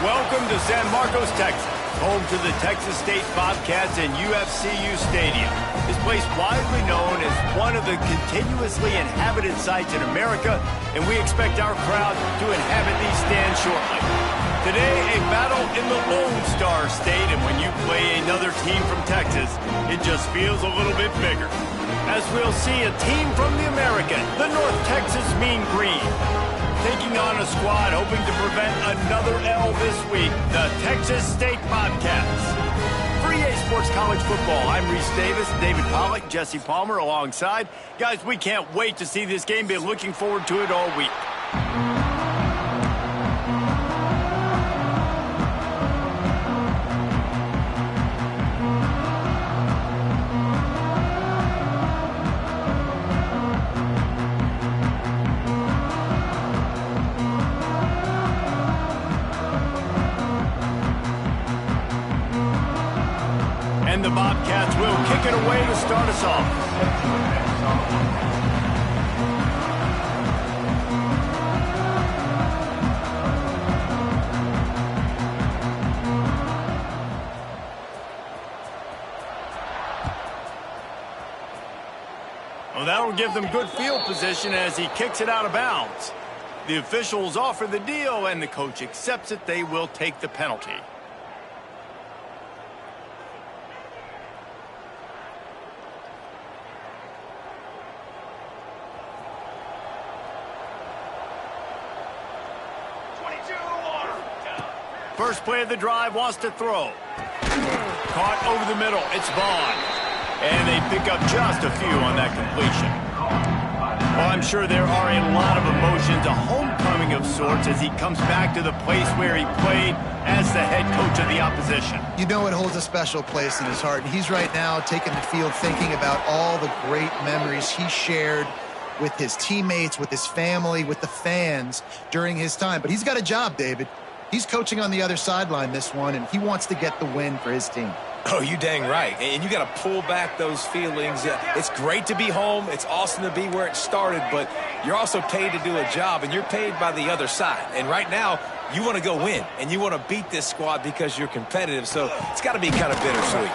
Welcome to San Marcos, Texas, home to the Texas State Bobcats and UFCU Stadium. This place widely known as one of the continuously inhabited sites in America, and we expect our crowd to inhabit these stands shortly. Today, a battle in the Lone Star State, and when you play another team from Texas, it just feels a little bit bigger. As we'll see a team from the American, the North Texas Mean Green, taking on a squad hoping to prevent another L this week, the Texas State Bobcats. For EA Sports College Football, I'm Reese Davis, David Pollack, Jesse Palmer alongside. Guys, we can't wait to see this game. Been looking forward to it all week. And the Bobcats will kick it away to start us off. Well, that'll give them good field position as he kicks it out of bounds. The officials offer the deal, and the coach accepts it. They will take the penalty. First play of the drive, wants to throw. Caught over the middle, it's Vaughn. And they pick up just a few on that completion. Well, I'm sure there are a lot of emotions, a homecoming of sorts as he comes back to the place where he played as the head coach of the opposition. You know it holds a special place in his heart. And he's right now taking the field thinking about all the great memories he shared with his teammates, with his family, with the fans during his time. But he's got a job, David. He's coaching on the other sideline this one, and he wants to get the win for his team. Oh, you dang right. And you got to pull back those feelings. It's great to be home. It's awesome to be where it started, but you're also paid to do a job, and you're paid by the other side. And right now, you want to go win, and you want to beat this squad because you're competitive, so it's got to be kind of bittersweet.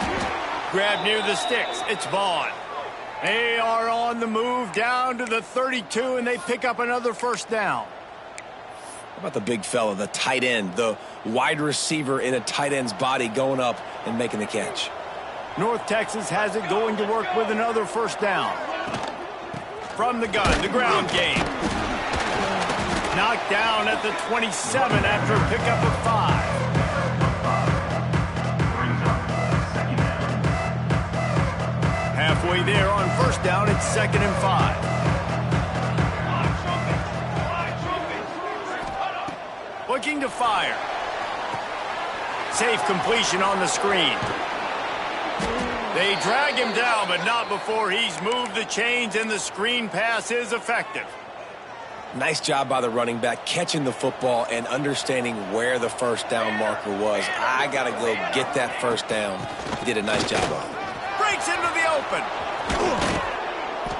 Grab near the sticks. It's Vaughn. They are on the move down to the 32, and they pick up another first down. How about the big fella, the tight end, the wide receiver in a tight end's body going up and making the catch? North Texas has it going to work with another first down. From the gun, the ground game. Knocked down at the 27 after a pickup of 5. Halfway there on first down, it's 2nd and 5. Looking to fire. Safe completion on the screen. They drag him down, but not before he's moved the chains, and the screen pass is effective. Nice job by the running back, catching the football and understanding where the first down marker was. I got to go get that first down. He did a nice job on it. Breaks into the open.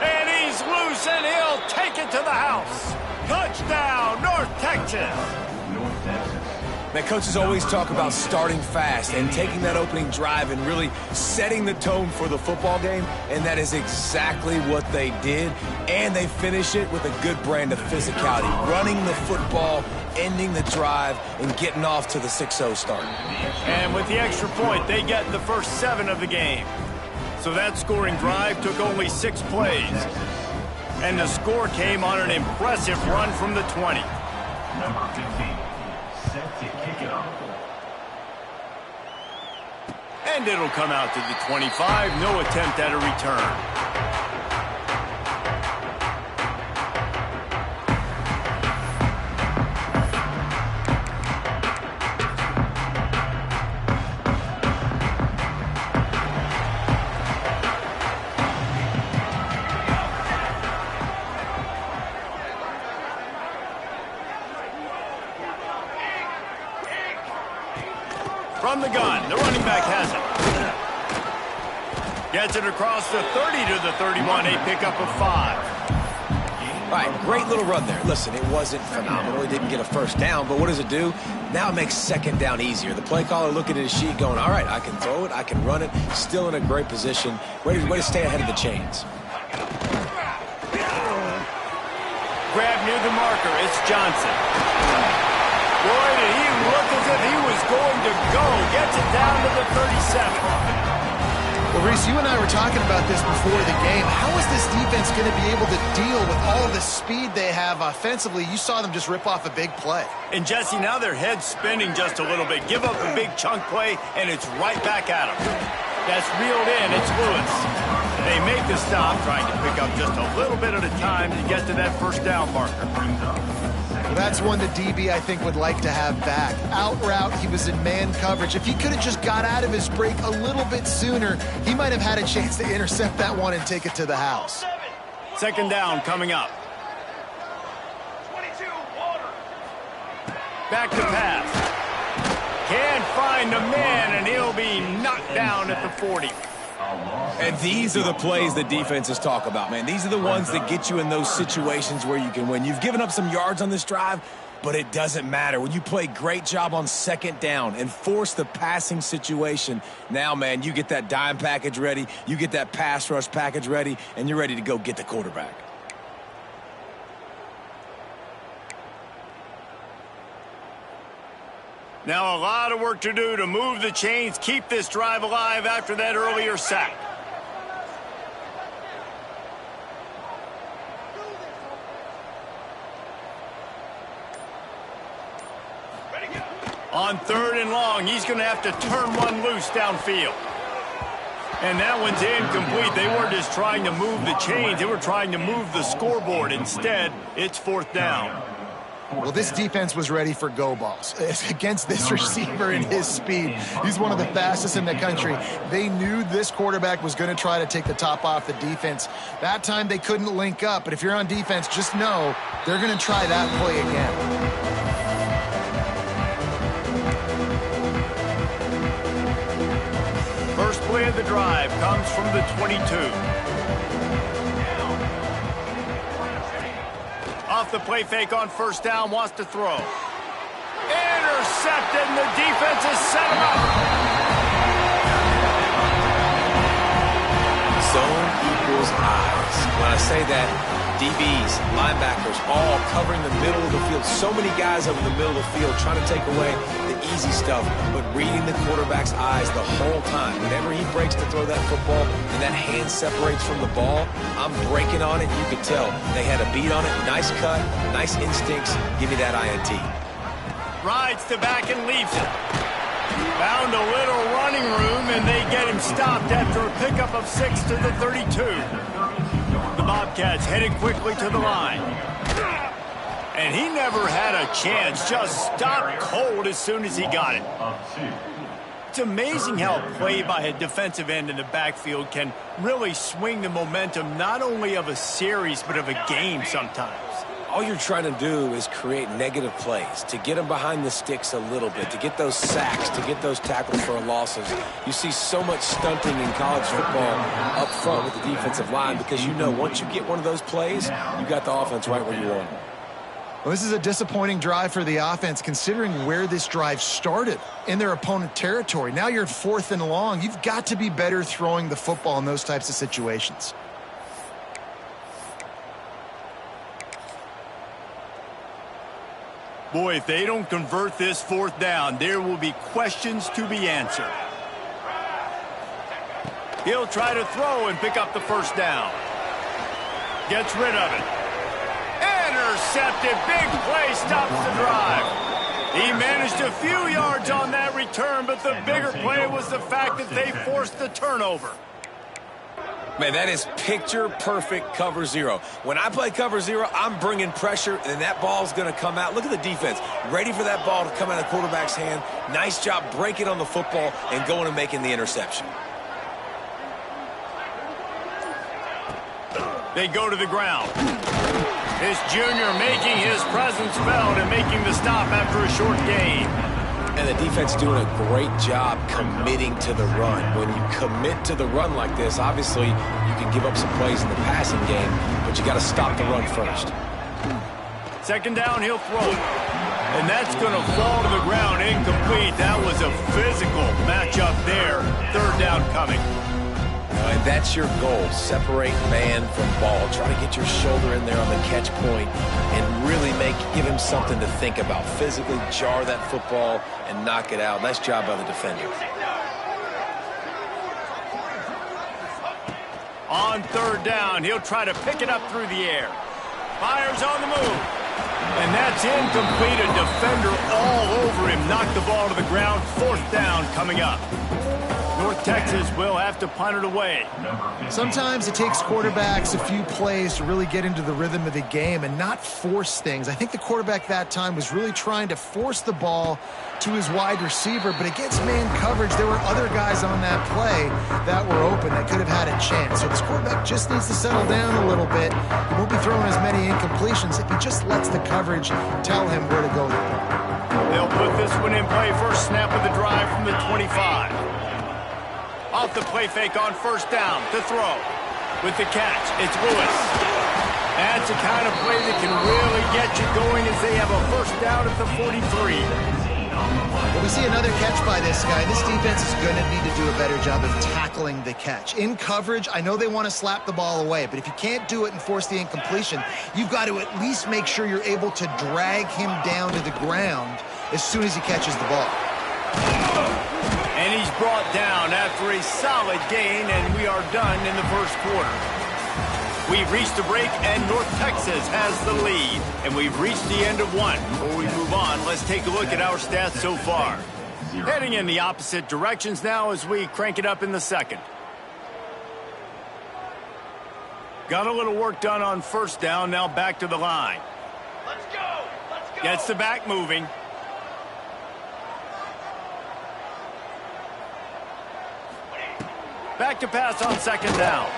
And he's loose, and he'll take it to the house. Touchdown, North Texas. Now, coaches always talk about starting fast and taking that opening drive and really setting the tone for the football game, and that is exactly what they did, and they finish it with a good brand of physicality, running the football, ending the drive, and getting off to the 6-0 start. And with the extra point, they get the first 7 of the game. So that scoring drive took only 6 plays, and the score came on an impressive run from the 20. Number 15. Set to kick it off. And it'll come out to the 25. No attempt at a return. From the gun, the running back has it. Gets it across the 30 to the 31, a pickup of 5. All right, great little run there. Listen, it wasn't phenomenal. He didn't get a first down, but what does it do? Now it makes second down easier. The play caller looking at his sheet going, all right, I can throw it, I can run it, still in a great position. Way to stay ahead of the chains. Grab near the marker. It's Johnson. Boy, did he look as if he was going to go. Gets it down to the 37. Well, Reese, you and I were talking about this before the game. How is this defense going to be able to deal with all the speed they have offensively? You saw them just rip off a big play. And, Jesse, now their head's spinning just a little bit. Give up a big chunk play, and it's right back at them. That's reeled in. It's Lewis. They make the stop, trying to pick up just a little bit at a time to get to that first down marker. Well, that's one the DB, I think, would like to have back. Out route, he was in man coverage. If he could have just got out of his break a little bit sooner, he might have had a chance to intercept that one and take it to the house. Second down coming up. Back to pass. Can't find the man, and he'll be knocked down at the 40. And these are the plays that defenses talk about, man. These are the ones that get you in those situations where you can win. You've given up some yards on this drive, but it doesn't matter. When you play a great job on second down and force the passing situation, now, man, you get that dime package ready, you get that pass rush package ready, and you're ready to go get the quarterback. Now a lot of work to do to move the chains, keep this drive alive after that earlier sack. On third and long, he's going to have to turn one loose downfield. And that one's incomplete. They weren't just trying to move the chains. They were trying to move the scoreboard. Instead, it's fourth down. Well, this defense was ready for go balls against this receiver and his speed. He's one of the fastest in the country. They knew this quarterback was going to try to take the top off the defense. That time they couldn't link up, but if you're on defense, just know they're going to try that play again. First play of the drive comes from the 22. Off the play fake on first down, wants to throw. Intercepted, and the defense has set him up. Zone equals eyes. When I say that, DBs, linebackers, all covering the middle of the field. So many guys over the middle of the field trying to take away the easy stuff, but reading the quarterback's eyes the whole time. Whenever he breaks to throw that football and that hand separates from the ball, I'm breaking on it. You could tell they had a beat on it. Nice cut, nice instincts. Give me that INT. Rides to back and leaves it. Found a little running room, and they get him stopped after a pickup of 6 to the 32. The Bobcats headed quickly to the line. And he never had a chance, just stopped cold as soon as he got it. It's amazing how a play by a defensive end in the backfield can really swing the momentum not only of a series but of a game sometimes. All you're trying to do is create negative plays, to get them behind the sticks a little bit, to get those sacks, to get those tackles for losses. You see so much stunting in college football up front with the defensive line because you know once you get one of those plays, you got the offense right where you want them. Well, this is a disappointing drive for the offense considering where this drive started in their opponent territory. Now you're at fourth and long. You've got to be better throwing the football in those types of situations. Boy, if they don't convert this fourth down, there will be questions to be answered. He'll try to throw and pick up the first down. Gets rid of it. Intercepted. Big play stops the drive. He managed a few yards on that return, but the bigger play was the fact that they forced the turnover. Man, that is picture-perfect cover zero. When I play cover zero, I'm bringing pressure, and that ball's going to come out. Look at the defense. Ready for that ball to come out of the quarterback's hand. Nice job breaking on the football and going and making the interception. They go to the ground. This junior making his presence felt and making the stop after a short gain. And the defense doing a great job committing to the run. When you commit to the run like this, obviously you can give up some plays in the passing game, but but you got to stop the run first. Second down, he'll throw. And that's going to fall to the ground, incomplete. That was a physical matchup there. Third down coming. And that's your goal. Separate man from ball. Try to get your shoulder in there on the catch point and really give him something to think about. Physically jar that football and knock it out. Nice job by the defender. On third down, he'll try to pick it up through the air. Fires on the move. And that's incomplete. A defender all over him. Knocked the ball to the ground. Fourth down coming up. North Texas will have to punt it away. Sometimes it takes quarterbacks a few plays to really get into the rhythm of the game and not force things. I think the quarterback that time was really trying to force the ball to his wide receiver, but against man coverage, there were other guys on that play that were open that could have had a chance. So this quarterback just needs to settle down a little bit. He won't be throwing as many incompletions if he just lets the coverage tell him where to go with the ball. They'll put this one in play. First snap of the drive from the 25. Off the play fake on first down to throw. With the catch, it's Lewis. That's the kind of play that can really get you going as they have a first down at the 43. Well, we see another catch by this guy. This defense is going to need to do a better job of tackling the catch. In coverage, I know they want to slap the ball away, but if you can't do it and force the incompletion, you've got to at least make sure you're able to drag him down to the ground as soon as he catches the ball. And he's brought down after a solid gain, and we are done in the first quarter. We've reached the break, and North Texas has the lead. And we've reached the end of one. Before we move on, let's take a look at our stats so far. Heading in the opposite directions now as we crank it up in the second. Got a little work done on first down, now back to the line. Let's go! Let's go! Gets the back moving. Back to pass on second down.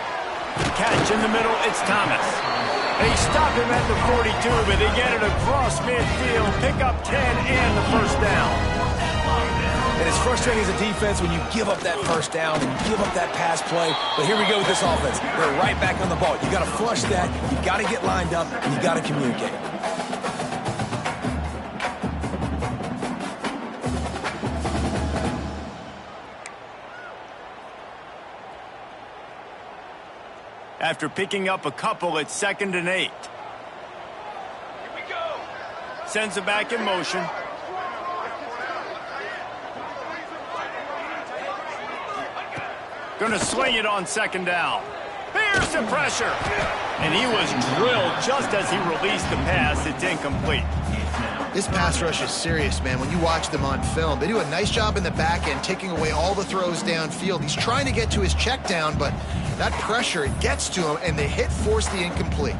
Catch in the middle, it's Thomas. They stop him at the 42, but they get it across midfield. Pick up 10 and the first down. And it's frustrating as a defense when you give up that first down and you give up that pass play. But here we go with this offense. They're right back on the ball. You got to flush that. You got to get lined up, and you got to communicate. After picking up a couple, it's 2nd and 8. Here we go! Sends it back in motion. Going to swing it on second down. Here's the pressure. And he was drilled just as he released the pass. It's incomplete. This pass rush is serious, man. When you watch them on film, they do a nice job in the back end, taking away all the throws downfield. He's trying to get to his check down, but that pressure, it gets to him, and the hit forced the incomplete.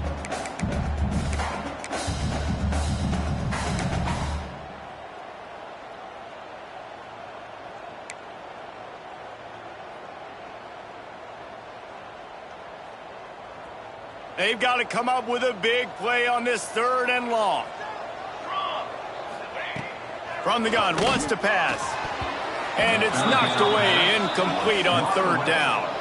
They've got to come up with a big play on this 3rd and long. From the gun, wants to pass. And it's knocked away, incomplete on 3rd down.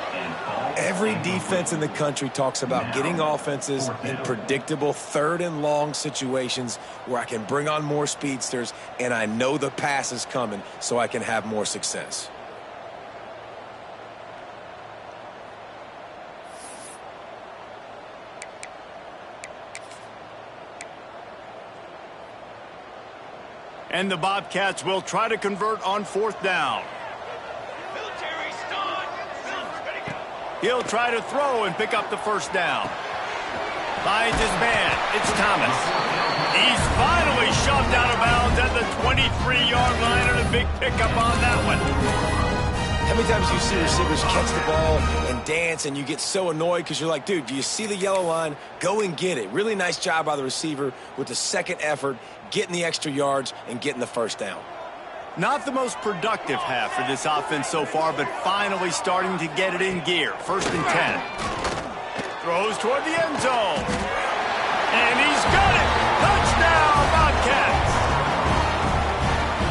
Every defense in the country talks about getting offenses in predictable 3rd and long situations where I can bring on more speedsters and I know the pass is coming so I can have more success. And the Bobcats will try to convert on 4th down. Military stun! Ready to go! He'll try to throw and pick up the first down. Finds his man. It's Thomas. He's finally shoved out of bounds at the 23-yard line, and a big pickup on that one. How many times do you see receivers catch the ball and dance and you get so annoyed because you're like, dude, do you see the yellow line? Go and get it. Really nice job by the receiver with the second effort, getting the extra yards and getting the first down. Not the most productive half for this offense so far, but finally starting to get it in gear. 1st and 10. Throws toward the end zone. And he's got it. Touchdown, Bobcats.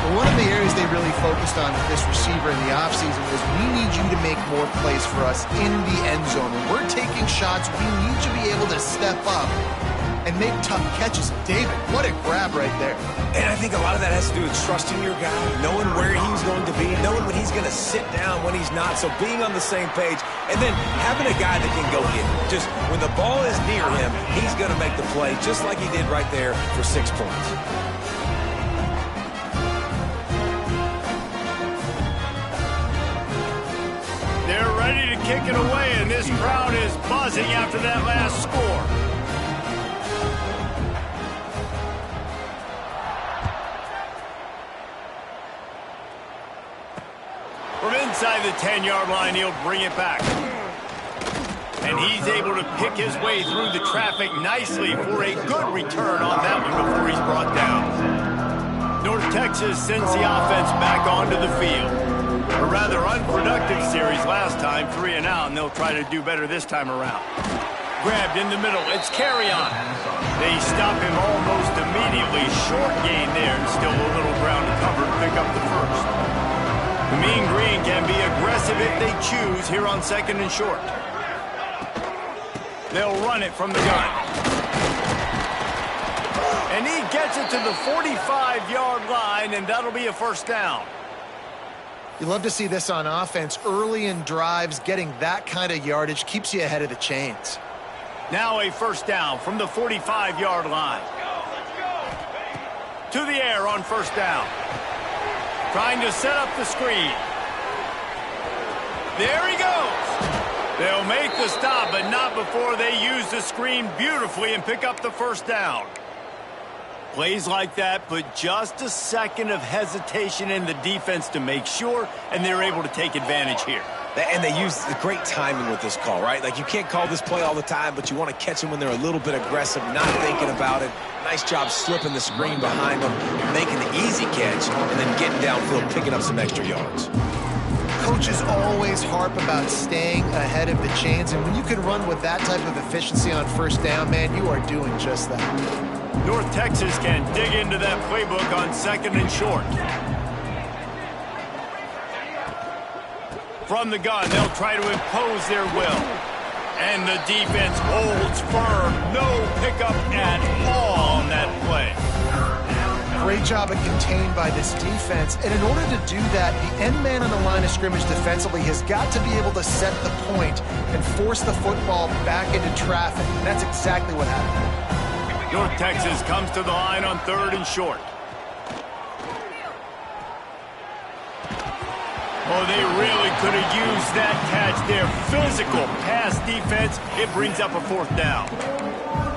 Well, one of the areas they really focused on with this receiver in the offseason was we need you to make more plays for us in the end zone. When we're taking shots, we need you to be able to step up and make tough catches. David, what a grab right there. And I think a lot of that has to do with trusting your guy, knowing where he's going to be, knowing when he's going to sit down, when he's not. So being on the same page, and then having a guy that can go get it. Just when the ball is near him, he's going to make the play, just like he did right there for 6 points. They're ready to kick it away, and this crowd is buzzing after that last score. From inside the 10-yard line, he'll bring it back. And he's able to pick his way through the traffic nicely for a good return on that one before he's brought down. North Texas sends the offense back onto the field. A rather unproductive series last time, 3 and out, and they'll try to do better this time around. Grabbed in the middle, it's carry on. They stop him almost immediately. Short gain there, and still a little ground to cover to pick up the first. The Mean Green can be aggressive if they choose here on 2nd and short. They'll run it from the gun. And he gets it to the 45-yard line, and that'll be a first down. You love to see this on offense. Early in drives, getting that kind of yardage keeps you ahead of the chains. Now a first down from the 45-yard line. To the air on first down. Trying to set up the screen. There he goes. They'll make the stop, but not before they use the screen beautifully and pick up the first down. Plays like that put just a second of hesitation in the defense to make sure, and they're able to take advantage here. And they use the great timing with this call, right? Like, you can't call this play all the time, but you want to catch them when they're a little bit aggressive, not thinking about it. Nice job slipping the screen behind them, making the easy catch, and then getting downfield, picking up some extra yards. Coaches always harp about staying ahead of the chains, and when you can run with that type of efficiency on first down, man, you are doing just that. North Texas can dig into that playbook on 2nd and short. From the gun, they'll try to impose their will. And the defense holds firm. No pickup at all on that play. Great job of contained by this defense. And in order to do that, the end man on the line of scrimmage defensively has got to be able to set the point and force the football back into traffic. And that's exactly what happened. North Texas comes to the line on 3rd and short. Oh, they really could have used that catch there. Physical pass defense. It brings up a 4th down.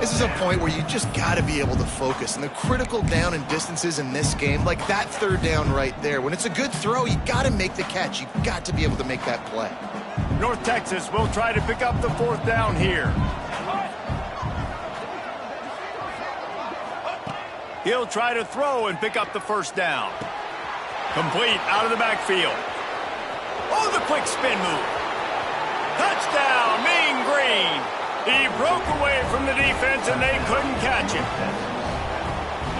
This is a point where you just got to be able to focus. And the critical down and distances in this game, like that 3rd down right there, when it's a good throw, you got to make the catch. You got to be able to make that play. North Texas will try to pick up the 4th down here. He'll try to throw and pick up the first down. Complete out of the backfield. Oh, the quick spin move. Touchdown, Mean Green. He broke away from the defense, and they couldn't catch him.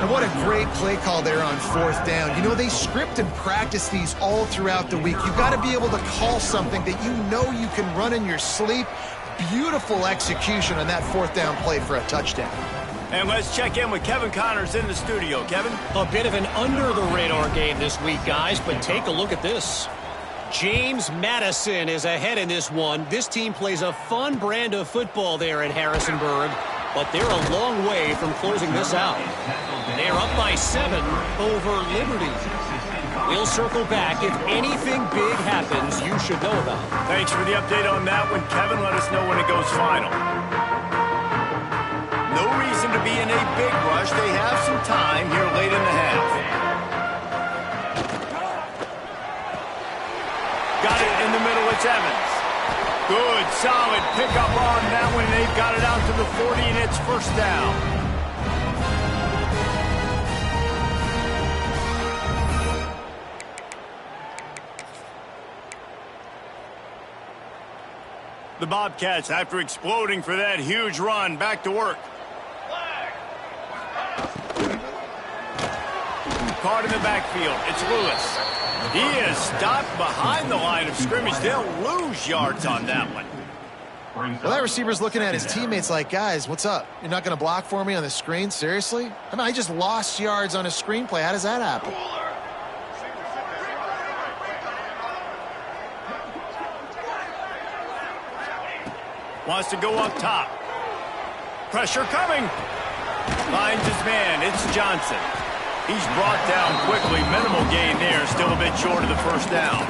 And what a great play call there on 4th down. You know, they script and practice these all throughout the week. You've got to be able to call something that you know you can run in your sleep. Beautiful execution on that 4th down play for a touchdown. And let's check in with Kevin Connors in the studio. Kevin? A bit of an under-the-radar game this week, guys, but take a look at this. James Madison is ahead in this one. This team plays a fun brand of football there in Harrisonburg, but they're a long way from closing this out. They're up by 7 over Liberty. We'll circle back. If anything big happens, you should know about it. Thanks for the update on that one, Kevin. Let us know when it goes final. No reason to be in a big rush. They have some time here late in the half. Got it in the middle, it's Evans. Good, solid pickup on that one. They've got it out to the 40, and it's first down. The Bobcats, after exploding for that huge run, back to work. caught in the backfield. It's Lewis. He is stopped behind the line of scrimmage. They'll lose yards on that one. Well, that receiver's looking at his teammates like, guys, what's up? You're not going to block for me on the screen? Seriously? I mean, I just lost yards on a screenplay. How does that happen? Wants to go up top. Pressure coming. Finds his man. It's Johnson. He's brought down quickly. Minimal gain there. Still a bit short of the first down.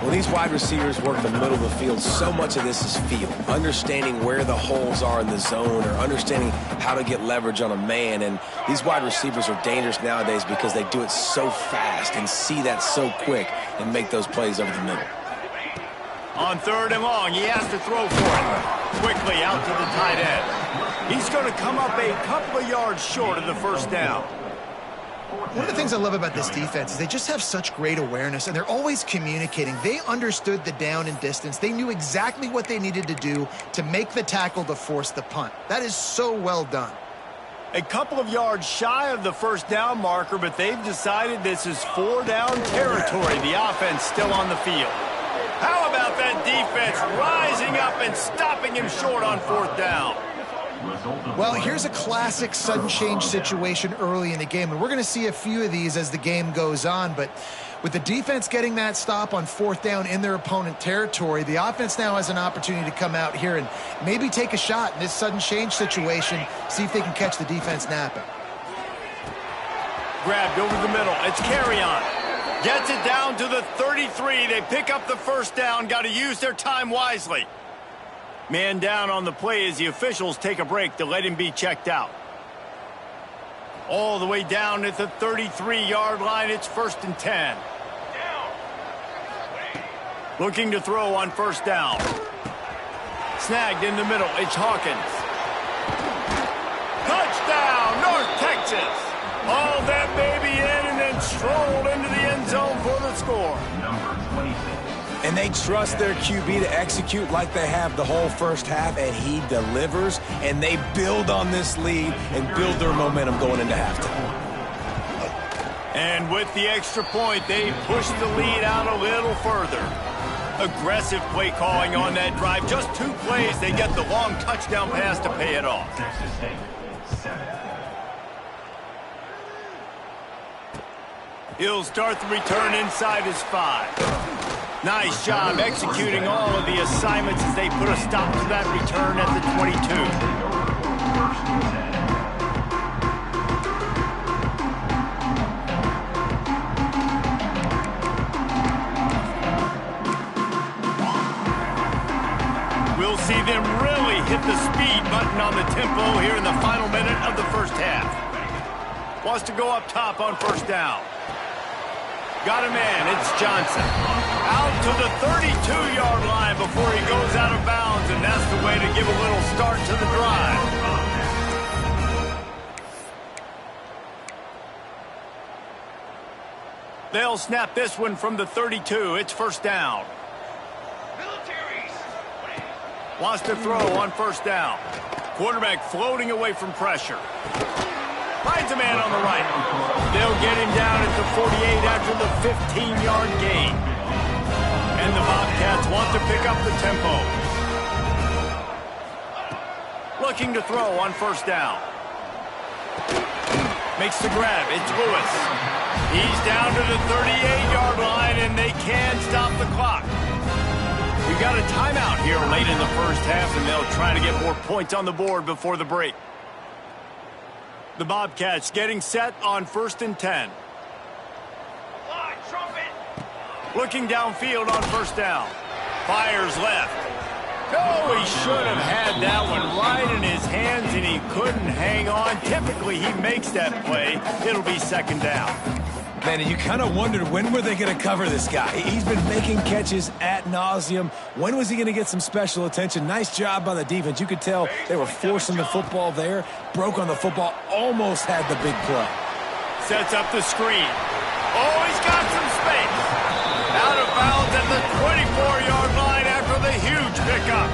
When these wide receivers work the middle of the field, so much of this is feel. Understanding where the holes are in the zone or understanding how to get leverage on a man. And these wide receivers are dangerous nowadays because they do it so fast and see that so quick and make those plays over the middle. On 3rd and long, he has to throw for it. Quickly out to the tight end. He's going to come up a couple of yards short of the first down. One of the things I love about this defense is they just have such great awareness, and they're always communicating. They understood the down and distance. They knew exactly what they needed to do to make the tackle to force the punt. That is so well done. A couple of yards shy of the first down marker, but they've decided this is 4-down territory. The offense still on the field. How about that defense rising up and stopping him short on 4th down? Well, here's a classic sudden change situation early in the game, and we're going to see a few of these as the game goes on, but with the defense getting that stop on 4th down in their opponent territory, the offense now has an opportunity to come out here and maybe take a shot in this sudden change situation, see if they can catch the defense napping. Grabbed over the middle. It's Carry-On. Gets it down to the 33. They pick up the first down. Got to use their time wisely. Man down on the play as the officials take a break to let him be checked out. All the way down at the 33-yard line. It's 1st and 10. Looking to throw on 1st down. Snagged in the middle. It's Hawkins. Touchdown, North Texas. All that baby in and then strolled into the end zone for the score. Number 26. And they trust their QB to execute like they have the whole first half, and he delivers, and they build on this lead and build their momentum going into halftime. And with the extra point, they push the lead out a little further. Aggressive play calling on that drive. Just 2 plays, they get the long touchdown pass to pay it off. Texas State, 7. He'll start the return inside his 5. Nice job executing all of the assignments as they put a stop to that return at the 22. We'll see them really hit the speed button on the tempo here in the final minute of the first half. Wants to go up top on 1st down. Got a man, it's Johnson. Out to the 32-yard line before he goes out of bounds, and that's the way to give a little start to the drive. They'll snap this one from the 32. It's 1st down. Wants to throw on 1st down. Quarterback floating away from pressure. Finds a man on the right. They'll get him down at the 48 after the 15-yard gain. And the Bobcats want to pick up the tempo. Looking to throw on 1st down. Makes the grab. It's Lewis. He's down to the 38-yard line, and they can stop the clock. We've got a timeout here late in the first half, and they'll try to get more points on the board before the break. The Bobcats getting set on 1st and 10. Looking downfield on 1st down. Fires left. Oh, he should have had that one right in his hands, and he couldn't hang on. Typically, he makes that play. It'll be 2nd down. Man, and you kind of wondered, when were they going to cover this guy? He's been making catches ad nauseum. When was he going to get some special attention? Nice job by the defense. You could tell they were forcing the football there. Broke on the football, almost had the big play. Sets up the screen. Oh, he's got some space. Out of bounds at the 24-yard line after the huge pickup.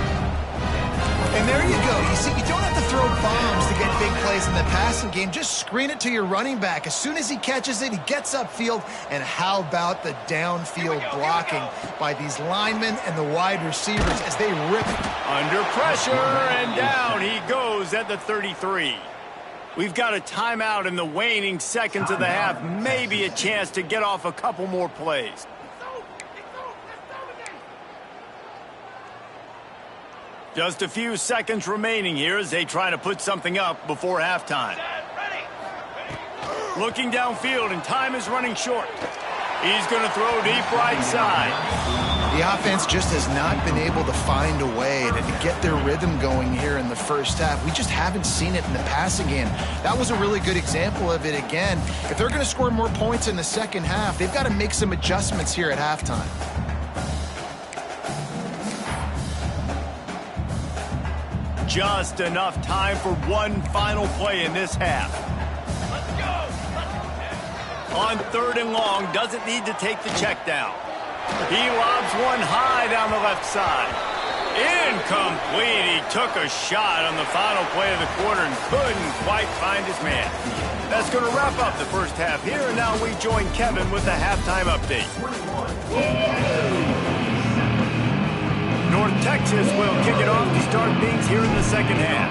And there you go. You see, you don't have to throw bombs to get big plays in the passing game. Just screen it to your running back. As soon as he catches it, he gets upfield. And how about the downfield blocking by these linemen and the wide receivers as they rip it. Under pressure, and down he goes at the 33. We've got a timeout in the waning seconds of the half. Maybe a chance to get off a couple more plays. Just a few seconds remaining here as they try to put something up before halftime. Looking downfield, and time is running short. He's going to throw deep right side. The offense just has not been able to find a way to get their rhythm going here in the first half. We just haven't seen it in the passing game. That was a really good example of it again. If they're going to score more points in the second half, they've got to make some adjustments here at halftime. Just enough time for one final play in this half. On 3rd and long, doesn't need to take the check down. He lobs one high down the left side. Incomplete. He took a shot on the final play of the quarter and couldn't quite find his man. That's going to wrap up the first half here, and now we join Kevin with the halftime update. North Texas will kick it off to start things here in the second half.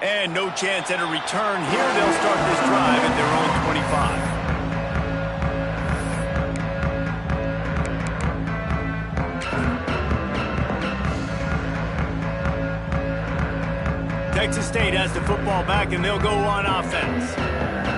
And no chance at a return here. They'll start this drive at their own 25. Texas State has the football back, and they'll go on offense.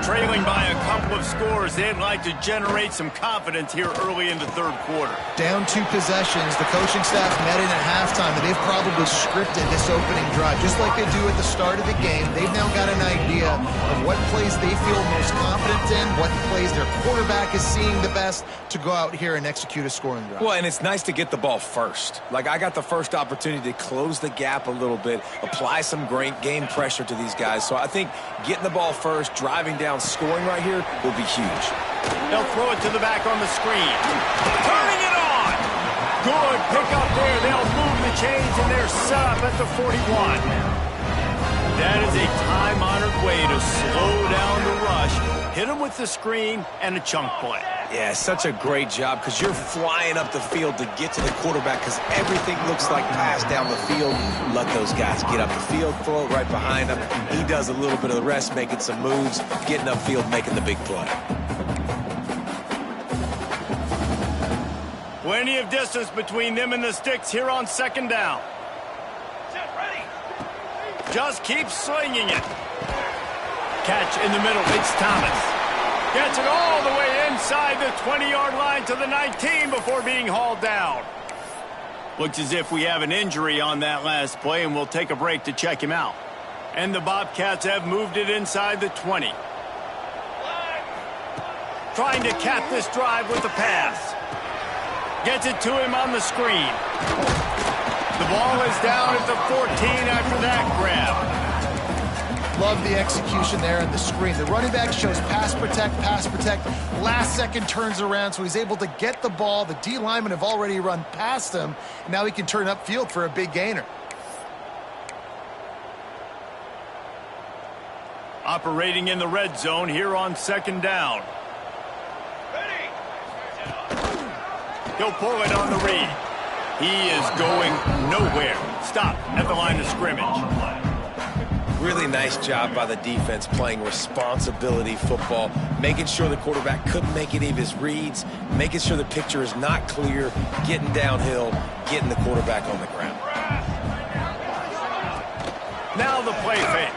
Trailing by a couple of scores, they'd like to generate some confidence here early in the third quarter. Down 2 possessions, the coaching staff met in at halftime, and they've probably scripted this opening drive. Just like they do at the start of the game, they've now got an idea of what plays they feel most confident in, what plays their quarterback is seeing the best to go out here and execute a scoring drive. Well, and it's nice to get the ball first. Like, I got the first opportunity to close the gap a little bit, apply some great game pressure to these guys. So I think getting the ball first, driving down, scoring right here will be huge. They'll throw it to the back on the screen. Turning it on! Good pick up there. They'll move the chains, and they're set up at the 41. That is a time-honored way to slow down the rush, hit them with the screen, and a chunk play. Yeah, such a great job because you're flying up the field to get to the quarterback because everything looks like pass down the field. Let those guys get up the field, throw it right behind him. He does a little bit of the rest, making some moves, getting upfield, making the big play. Plenty of distance between them and the sticks here on 2nd down. Just keep slinging it. Catch in the middle. It's Thomas. Gets it all the way inside the 20-yard line to the 19 before being hauled down. Looks as if we have an injury on that last play, and we'll take a break to check him out. And the Bobcats have moved it inside the 20. Trying to cap this drive with the pass. Gets it to him on the screen. The ball is down at the 14 after that grab. Love the execution there on the screen. The running back shows pass protect, last second turns around, so he's able to get the ball. The D linemen have already run past him. Now he can turn upfield for a big gainer. Operating in the red zone here on 2nd down. He'll pull it on the read. He is going nowhere. Stop at the line of scrimmage. Really nice job by the defense playing responsibility football, making sure the quarterback couldn't make any of his reads, making sure the picture is not clear, getting downhill, getting the quarterback on the ground. Now the play fake.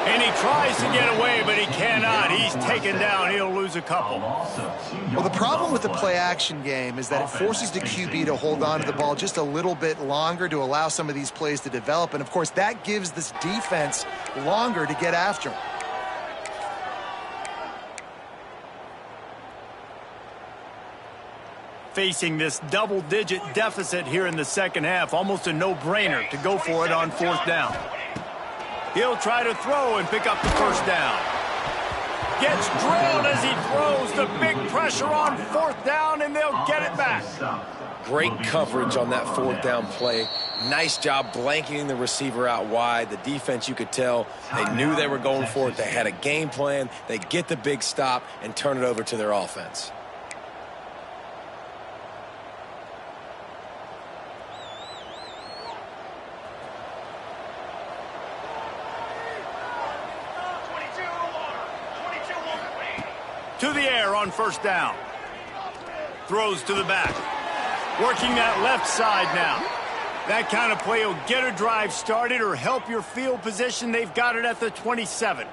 And he tries to get away, but he cannot. He's taken down. He'll lose a couple. Well, the problem with the play-action game is that it forces the QB to hold on to the ball just a little bit longer to allow some of these plays to develop. And, of course, that gives this defense longer to get after him. Facing this double-digit deficit here in the second half, almost a no-brainer to go for it on 4th down. He'll try to throw and pick up the first down. Gets drilled as he throws. The big pressure on 4th down, and they'll get it back. Great coverage on that 4th down play. Nice job blanketing the receiver out wide. The defense, you could tell, they knew they were going for it. They had a game plan. They get the big stop and turn it over to their offense. To the air on 1st down. Throws to the back. Working that left side now. That kind of play will get a drive started or help your field position. They've got it at the 27.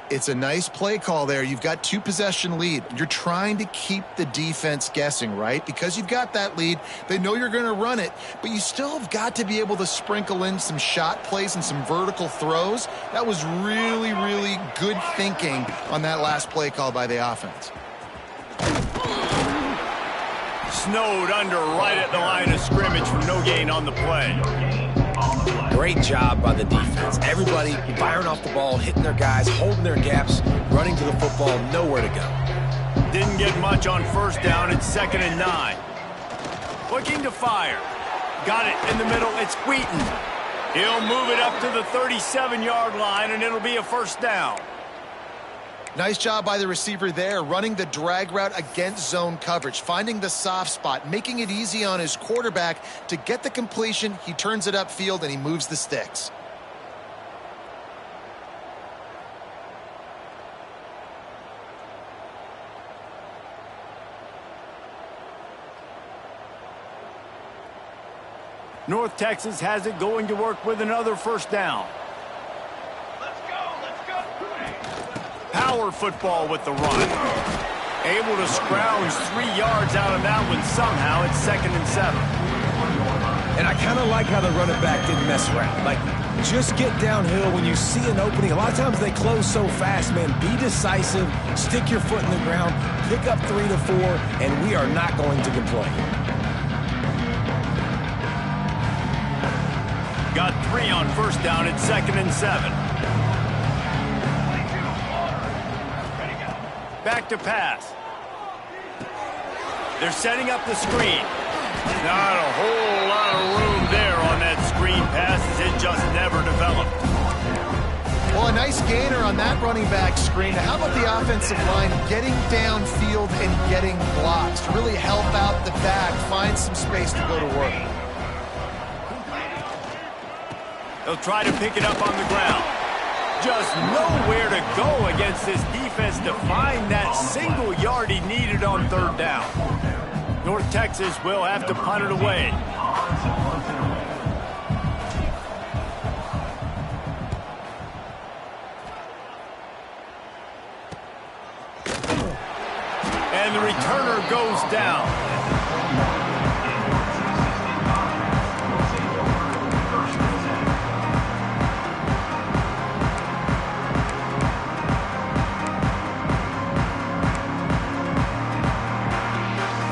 It's a nice play call there. You've got 2-possession lead. You're trying to keep the defense guessing, right? Because you've got that lead, they know you're going to run it, but you still have got to be able to sprinkle in some shot plays and some vertical throws. That was really, really good thinking on that last play call by the offense. Snowed under right at the line of scrimmage for no gain on the play. Great job by the defense. Everybody firing off the ball, hitting their guys, holding their gaps, running to the football, nowhere to go. Didn't get much on 1st down. It's 2nd and 9. Looking to fire. Got it in the middle. It's Wheaton. He'll move it up to the 37-yard line, and it'll be a 1st down. Nice job by the receiver there, running the drag route against zone coverage, finding the soft spot, making it easy on his quarterback to get the completion. He turns it upfield, and he moves the sticks. North Texas has it going to work with another 1st down. Power football with the run. Able to scrounge 3 yards out of that one somehow. It's 2nd and 7. And I kind of like how the running back didn't mess around. Like, just get downhill when you see an opening. A lot of times they close so fast, man. Be decisive, stick your foot in the ground, pick up 3 to 4, and we are not going to complain. Got 3 on 1st down. It's 2nd and 7. Back to pass. They're setting up the screen. Not a whole lot of room there on that screen pass as it just never developed. Well, a nice gainer on that running back screen. How about the offensive line getting downfield and getting blocks to really help out the back, find some space to go to work? They'll try to pick it up on the ground. Just nowhere to go against this defense to find that single yard he needed on 3rd down. North Texas will have to punt it away. And the returner goes down.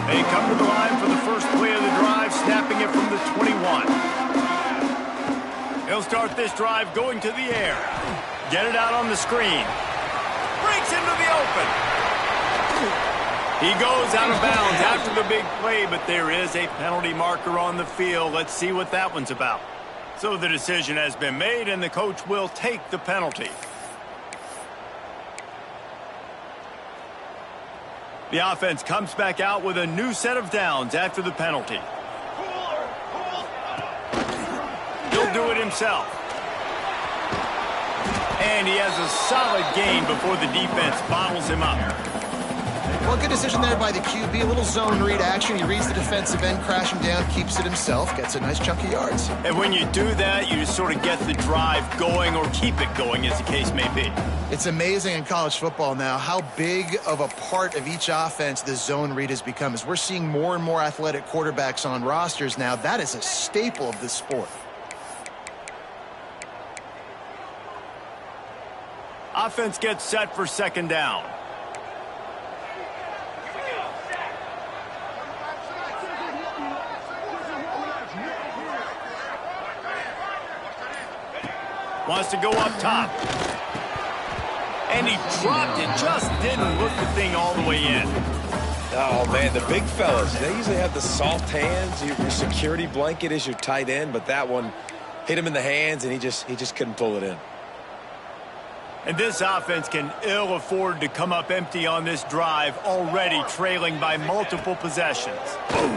They come to the line for the first play of the drive, snapping it from the 21. He'll start this drive going to the air. Get it out on the screen. Breaks into the open. He goes out of bounds after the big play, but there is a penalty marker on the field. Let's see what that one's about. So the decision has been made, and the coach will take the penalty. The offense comes back out with a new set of downs after the penalty. He'll do it himself. And he has a solid gain before the defense bottles him up. Well, good decision there by the QB. A little zone read action. He reads the defensive end, crashing down, keeps it himself, gets a nice chunk of yards. And when you do that, you just sort of get the drive going or keep it going, as the case may be. It's amazing in college football now how big of a part of each offense the zone read has become. As we're seeing more and more athletic quarterbacks on rosters now, that is a staple of this sport. Offense gets set for 2nd down. Wants to go up top. And he dropped it, just didn't look the thing all the way in. Oh, man, the big fellas, they usually have the soft hands. Your security blanket is your tight end, but that one hit him in the hands, and he just couldn't pull it in. And this offense can ill afford to come up empty on this drive, already trailing by multiple possessions. Boom.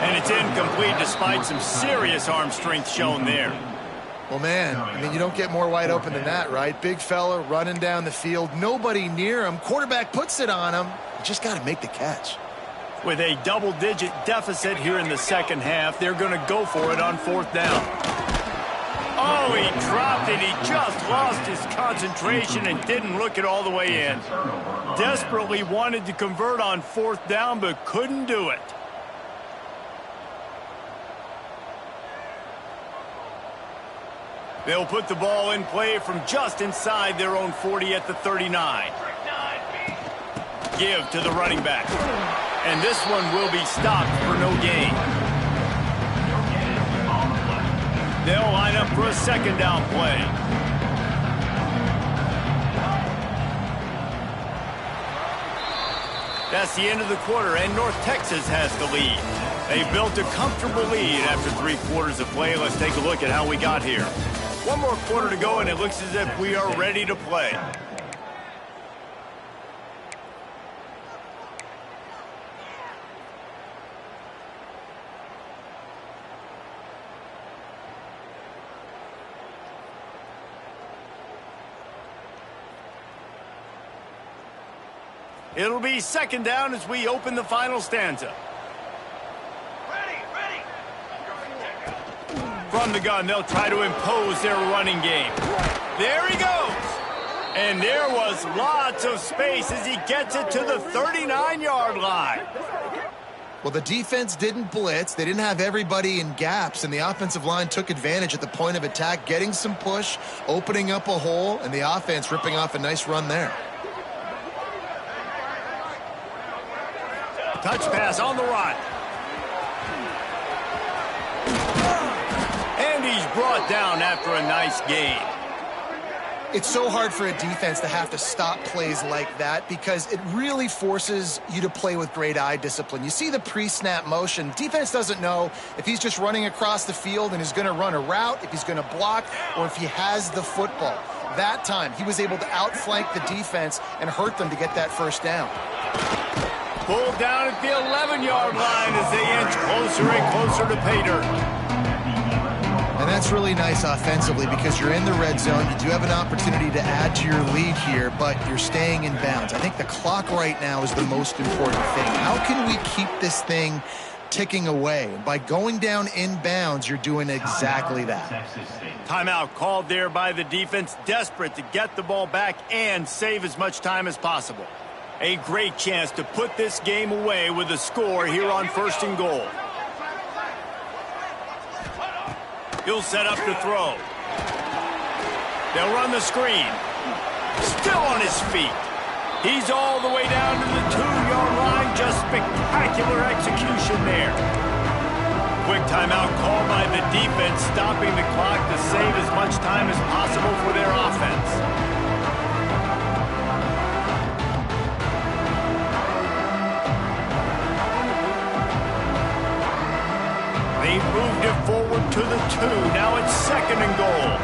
And it's incomplete despite some serious arm strength shown there. Well, man, I mean, you don't get more wide open than that, right? Big fella running down the field, nobody near him. Quarterback puts it on him. You just got to make the catch. With a double-digit deficit here in the second half, they're going to go for it on 4th down. Oh, he dropped it. He just lost his concentration and didn't look it all the way in. Desperately wanted to convert on 4th down, but couldn't do it. They'll put the ball in play from just inside their own 40 at the 39. Give to the running back. And this one will be stopped for no gain. They'll line up for a 2nd down play. That's the end of the quarter, and North Texas has the lead. They built a comfortable lead after 3 quarters of play. Let's take a look at how we got here. 1 more quarter to go, and it looks as if we are ready to play. It'll be 2nd down as we open the final stanza. Ready. From the gun, they'll try to impose their running game. There he goes. And there was lots of space as he gets it to the 39-yard line. Well, the defense didn't blitz. They didn't have everybody in gaps, and the offensive line took advantage at the point of attack, getting some push, opening up a hole, and the offense ripping off a nice run there. Touch pass on the run. And he's brought down after a nice gain. It's so hard for a defense to have to stop plays like that because it really forces you to play with great eye discipline. You see the pre-snap motion. Defense doesn't know if he's just running across the field and is going to run a route, if he's going to block, or if he has the football. That time, he was able to outflank the defense and hurt them to get that 1st down. Pulled down at the 11-yard line as they inch closer and closer to pay dirt. And that's really nice offensively because you're in the red zone. You do have an opportunity to add to your lead here, but you're staying in bounds. I think the clock right now is the most important thing. How can we keep this thing ticking away? By going down in bounds, you're doing exactly that. Timeout called there by the defense, desperate to get the ball back and save as much time as possible. A great chance to put this game away with a score here on 1st and goal. He'll set up to throw. They'll run the screen. Still on his feet. He's all the way down to the 2-yard line. Just spectacular execution there. Quick timeout called by the defense, stopping the clock to save as much time as possible for their offense. They've moved it forward to the 2. Now it's 2nd and goal.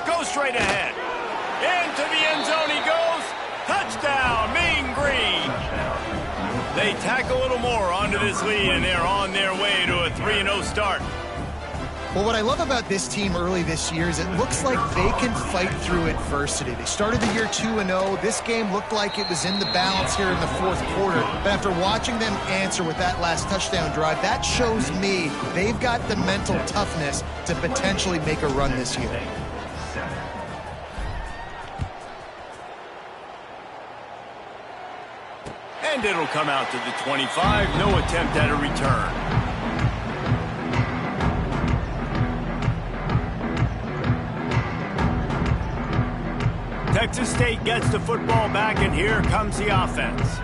Go straight ahead. Into the end zone he goes. Touchdown, Mean Green. They tack a little more onto this lead, and they're on their way to a 3-0 start. Well, what I love about this team early this year is it looks like they can fight through adversity. They started the year 2-0. This game looked like it was in the balance here in the 4th quarter. But after watching them answer with that last touchdown drive, that shows me they've got the mental toughness to potentially make a run this year. And it'll come out to the 25. No attempt at a return. Texas State gets the football back, and here comes the offense.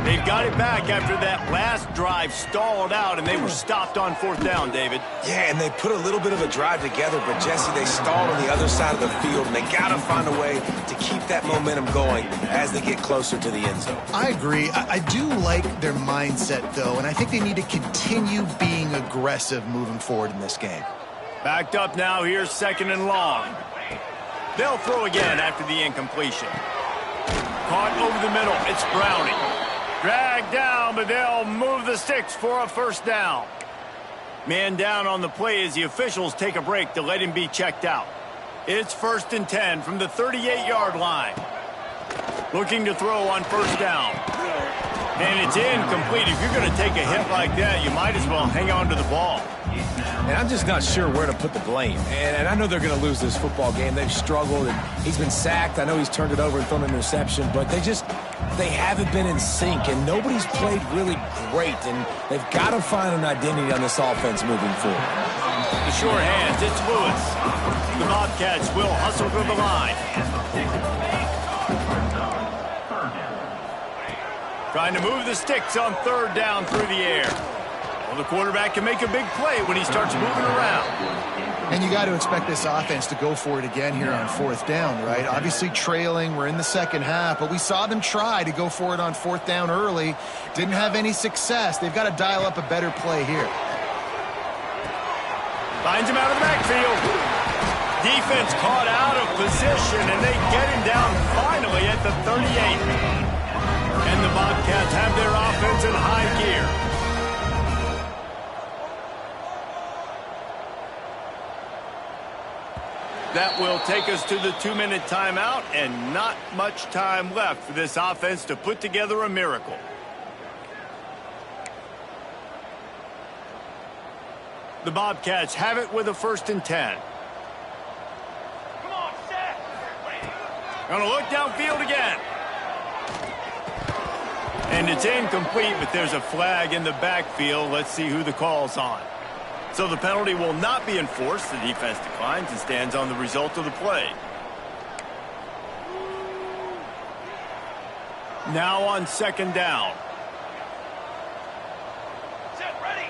They've got it back after that last drive stalled out, and they were stopped on 4th down, David. Yeah, and they put a little bit of a drive together, but, Jesse, they stalled on the other side of the field, and they got to find a way to keep that momentum going as they get closer to the end zone. I agree. I do like their mindset, though, and I think they need to continue being aggressive moving forward in this game. Backed up now. Here's 2nd and long. They'll throw again after the incompletion. Caught over the middle. It's Browning. Dragged down, but they'll move the sticks for a 1st down. Man down on the play as the officials take a break to let him be checked out. It's 1st and 10 from the 38-yard line. Looking to throw on 1st down. And it's incomplete. If you're going to take a hit like that, you might as well hang on to the ball. And I'm just not sure where to put the blame. And I know they're going to lose this football game. They've struggled, and he's been sacked. I know he's turned it over and thrown an interception, but they haven't been in sync, and nobody's played really great, and they've got to find an identity on this offense moving forward. The sure hands, it's Lewis. The Bobcats will hustle to the line. Trying to move the sticks on 3rd down through the air. Well, the quarterback can make a big play when he starts moving around. And you got to expect this offense to go for it again here on 4th down, right? Obviously trailing, we're in the 2nd half, but we saw them try to go for it on 4th down early. Didn't have any success. They've got to dial up a better play here. Finds him out of the backfield. Defense caught out of position, and they get him down finally at the 38. And the Bobcats have their offense in high gear. That will take us to the 2-minute timeout, and not much time left for this offense to put together a miracle. The Bobcats have it with a 1st and 10. Come on, set. Gonna look downfield again. And it's incomplete, but there's a flag in the backfield. Let's see who the call's on. So the penalty will not be enforced. The defense declines and stands on the result of the play. Now on 2nd down. Set, ready.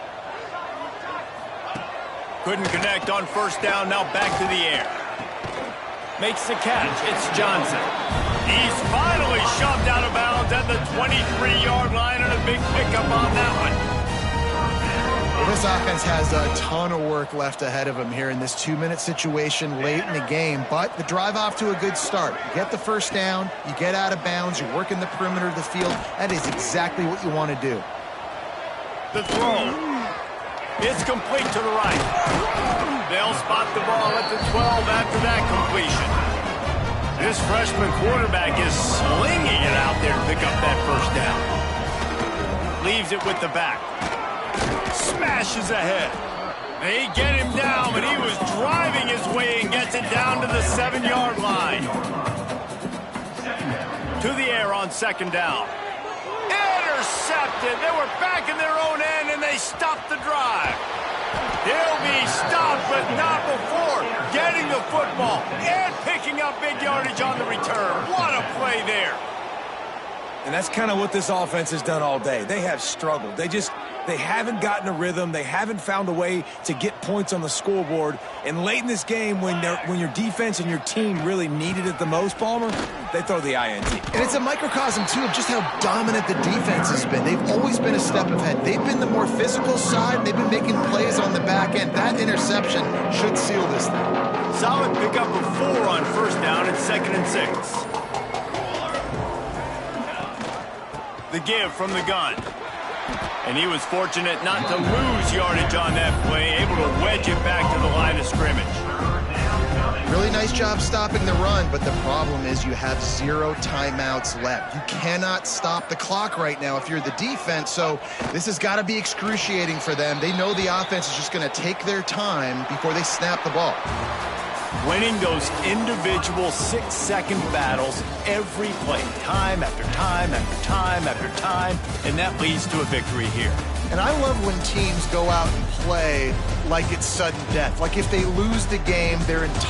Couldn't connect on 1st down. Now back to the air. Makes the catch. It's Johnson. He's finally shoved out of bounds at the 23-yard line, and a big pickup on that one. Well, this offense has a ton of work left ahead of them here in this 2-minute situation late in the game, but the drive off to a good start. You get the 1st down, you get out of bounds, you work in the perimeter of the field. That is exactly what you want to do. The throw. It's complete to the right. They'll spot the ball at the 12 after that completion. This freshman quarterback is slinging it out there to pick up that 1st down. Leaves it with the back. Smashes ahead. They get him down, but he was driving his way and gets it down to the 7-yard line. To the air on 2nd down. Intercepted. They were back in their own end, and they stopped the drive. He'll be stopped, but not before getting the football and picking up big yardage on the return. What a play there. And that's kind of what this offense has done all day. They have struggled. They haven't gotten a rhythm. They haven't found a way to get points on the scoreboard. And late in this game, when your defense and your team really needed it the most, Palmer, they throw the INT. And it's a microcosm, too, of just how dominant the defense has been. They've always been a step ahead. They've been the more physical side. They've been making plays on the back end. That interception should seal this thing. Solid pickup of 4 on 1st down and 2nd and 6. The give from the gun. And he was fortunate not to lose yardage on that play, able to wedge it back to the line of scrimmage. Really nice job stopping the run, but the problem is you have 0 timeouts left. You cannot stop the clock right now if you're the defense, so this has got to be excruciating for them. They know the offense is just going to take their time before they snap the ball. Winning those individual 6-second battles every play, time after time after time after time, and that leads to a victory here. And I love when teams go out and play like it's sudden death. Like if they lose the game, their entire